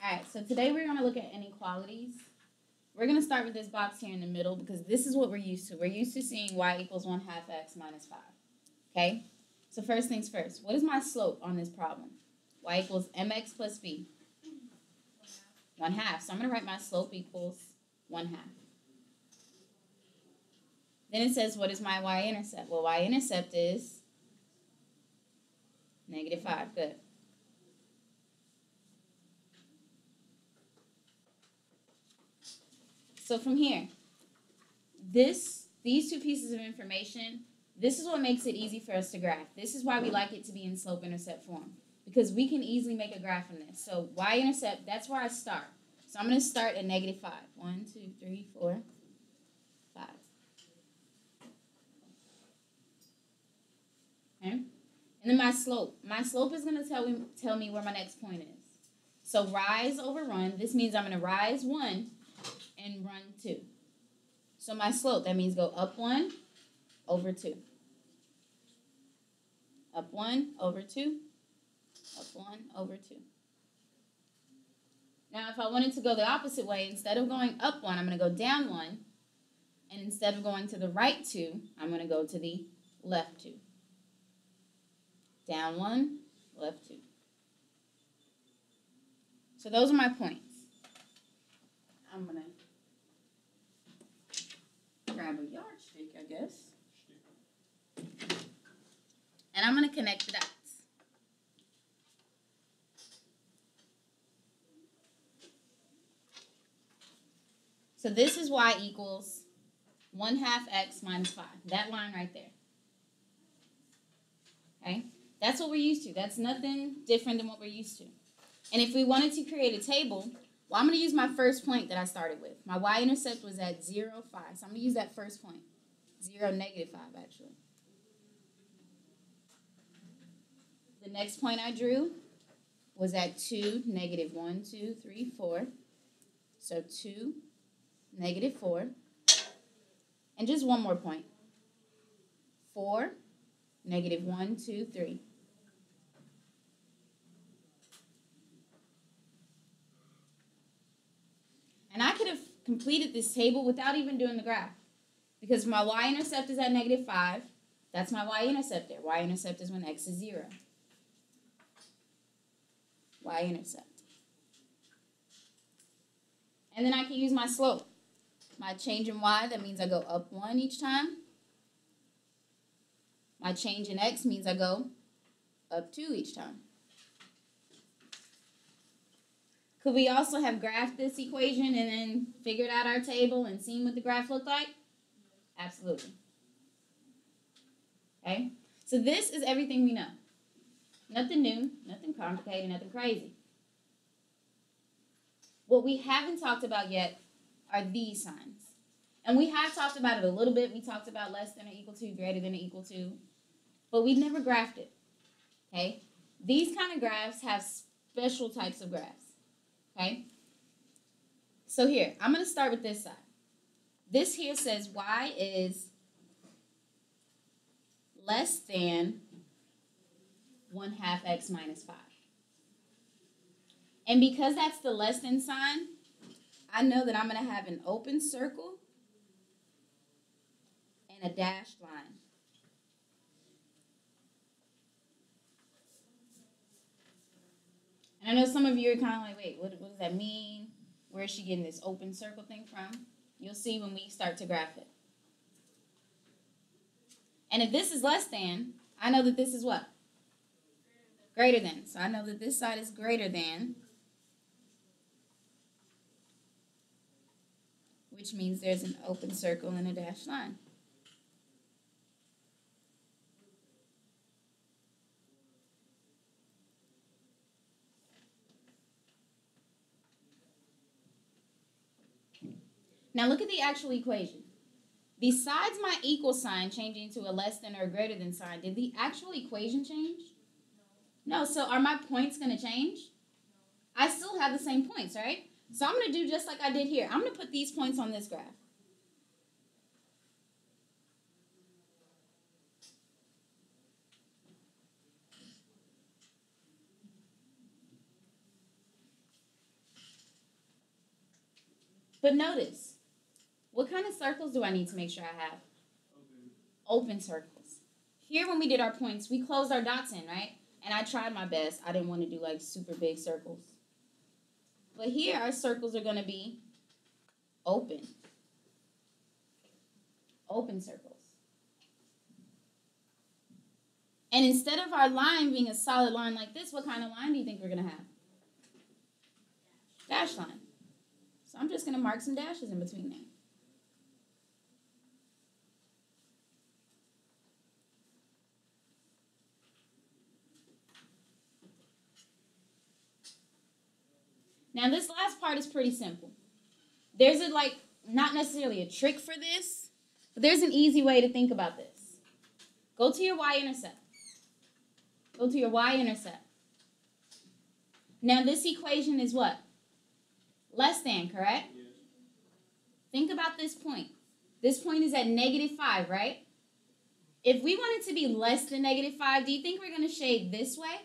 Alright, so today we're going to look at inequalities. We're going to start with this box here in the middle because this is what we're used to. We're used to seeing y equals 1/2 x minus 5. Okay? So first things first, what is my slope on this problem? Y equals mx plus b. 1/2. So I'm going to write my slope equals 1/2. Then it says, what is my y-intercept? Well, y-intercept is -5. Good. So from here, these two pieces of information, this is what makes it easy for us to graph. This is why we like it to be in slope-intercept form, because we can easily make a graph from this. So y-intercept, that's where I start. So I'm going to start at -5. 1, 2, 3, 4, 5. Okay? And then my slope. My slope is going to tell me where my next point is. So rise over run. This means I'm going to rise 1 and run 2. So my slope, that means go up 1 over 2. Up 1 over 2. Up 1 over 2. Now, if I wanted to go the opposite way, instead of going up 1, I'm going to go down 1. And instead of going to the right 2, I'm going to go to the left 2. Down 1, left 2. So those are my points. I'm going to grab a yardstick, I guess. And I'm going to connect the dots. So this is y equals 1/2 x minus 5. That line right there. Okay? That's what we're used to. That's nothing different than what we're used to. And if we wanted to create a table, well, I'm going to use my first point that I started with. My y-intercept was at 0, 5. So I'm going to use that first point. 0, -5, actually. The next point I drew was at 2, -1, 2, 3, 4. So 2, -4. And just one more point. 4, -1, 2, 3. And I could have completed this table without even doing the graph. Because my y-intercept is at -5. That's my y-intercept there. Y-intercept is when x is 0. Y-intercept. And then I can use my slope. My change in y, that means I go up 1 each time. My change in x means I go up 2 each time. Could we also have graphed this equation and then figured out our table and seen what the graph looked like? Absolutely. Okay? So this is everything we know. Nothing new, nothing complicated, nothing crazy. What we haven't talked about yet are these signs. And we have talked about it a little bit. We talked about less than or equal to, greater than or equal to. But we've never graphed it. Okay? These kind of graphs have special types of graphs. Okay? So here, I'm going to start with this side. This here says y is less than 1/2 x minus 5. And because that's the less than sign, I know that I'm going to have an open circle and a dashed line. And I know some of you are kind of like, wait, what does that mean? Where is she getting this open circle thing from? You'll see when we start to graph it. And if this is less than, I know that this is what? Greater than. So I know that this side is greater than, which means there's an open circle and a dashed line. Now look at the actual equation. Besides my equal sign changing to a less than or greater than sign, did the actual equation change? No. So are my points going to change? I still have the same points, right? So I'm going to do just like I did here. I'm going to put these points on this graph. But notice, what kind of circles do I need to make sure I have? Open circles. Here when we did our points, we closed our dots in, right? And I tried my best. I didn't want to do like super big circles. But here our circles are going to be open. Open circles. And instead of our line being a solid line like this, what kind of line do you think we're going to have? Dash line. So I'm just going to mark some dashes in between there. Now this last part is pretty simple. There's not necessarily a trick for this, but there's an easy way to think about this. Go to your y-intercept. Go to your y-intercept. Now this equation is what? Less than, correct? Yes. Think about this point. This point is at -5, right? If we want it to be less than -5, do you think we're going to shade this way?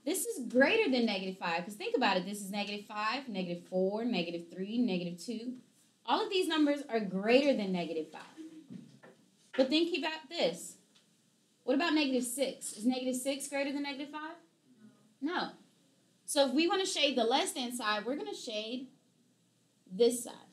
This is greater than -5, because think about it. This is -5, -4, -3, -2. All of these numbers are greater than -5. But think about this. What about -6? Is -6 greater than -5? No. So if we want to shade the less than side, we're going to shade this side.